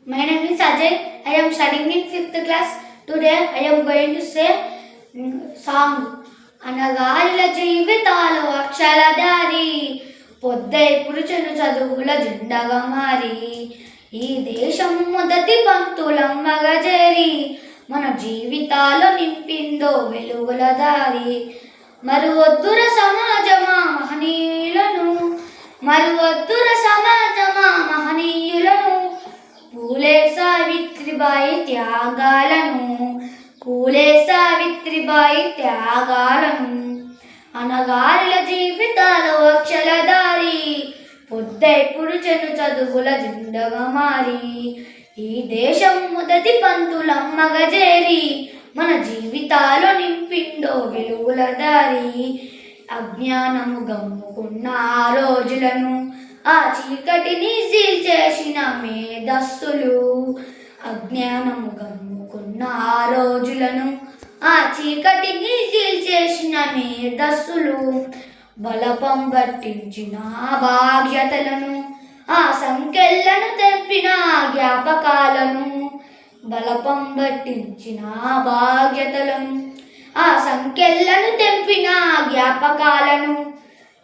My name is Ajay. I am studying in 5th class. Today I am going to say song. అనగారిల జీవితాలు అక్షర దారి పొద్దై పురుషులు చదువుల జెండగా మారి ఈ దేశం మొదటి పంక్తులమ్మగా చేరి మన జీవితాలు నింపిందో వెలుగుల దారి మరువొద్దుర సమాజమా మహనీయులను మరువొద్దుర సమాజమా మహనీయులను పూలే సావిత్రిబాయి త్యాగాలను పూలే సావిత్రిబాయి త్యాగాలను అనగారిల జీవితాలు అక్షరదారి పొద్దై పురుషను చదువుల జెండగా మారి ఈ దేశం మొదటి పంతులమ్మగా చేరి మన జీవితాలు నింపిందో వెలుగుల దారి అజ్ఞానము గమ్ముకున్న ఆ రోజులను ఆ చీకటిని సీల్చేసిన మేధస్సులు అజ్ఞానము గమ్ముకున్న ఆ రోజులను ఆ చీకటిని సీల్చేసిన మేధస్సులు బలపం పట్టించిన బాధ్యతలను ఆ సంఖ్యలను తెంపిన జ్ఞాపకాలను బలపం పట్టించిన బాధ్యతలను ఆ సంఖ్యలను తెంపిన జ్ఞాపకాలను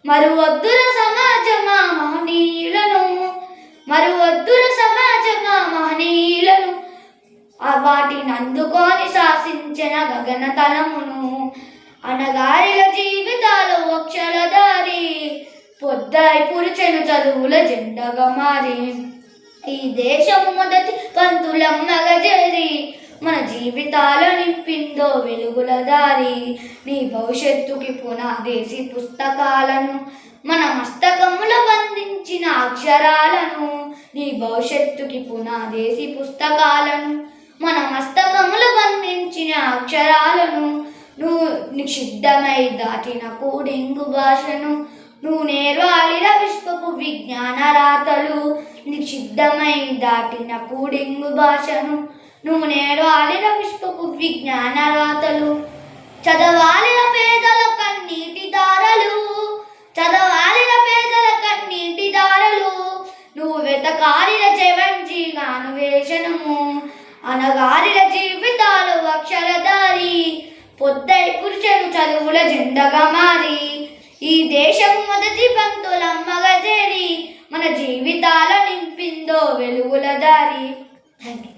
మరువొద్దుర సమాజమా మహనీయులను మరువొద్దుర సమాజమా మహనీయులను వాటిని అందుకొని శాసించిన గగనతలమును అనగారిల జీవితాలు అక్షరదారి పొద్దై పురుషను చదువుల జెండగా మారి ఈ దేశము మొదటి పంతులమ్మగా చేరి మన జీవితాలు నింపిందో వెలుగుల దారి నీ భవిష్యత్తుకి పునాదేసి పుస్తకాలను మన మస్తకముల బంధించిన అక్షరాలను నీ భవిష్యత్తుకి పునాదేసి పుస్తకాలను మన మస్తకముల బంధించిన అక్షరాలను నువ్వు నిషిద్ధమై దాటిన కూడింగు భాషను నువ్వు నేర్వాలిన విశ్వపు విజ్ఞాన రాతలు నిషిద్ధమై దాటిన కూడింగు భాషను నువ్వు నేర్వాలిన విశ్వపు విజ్ఞాన రాతలు చదవాలిన పేదల కన్నీటి దారలు చదవాలిన పేదల కన్నీటి దారలు నువ్వు వెతకాలిన చెవంజీగాను వేషనము అనగారిల జీవితాలు అక్షరదారి పొద్దై పురుషను చదువుల జెండగా మారి ఈ దేశం మొదటి పంక్తులమ్మగా చేరి మన జీవితాల నింపిందో వెలుగుల దారి. Thank you.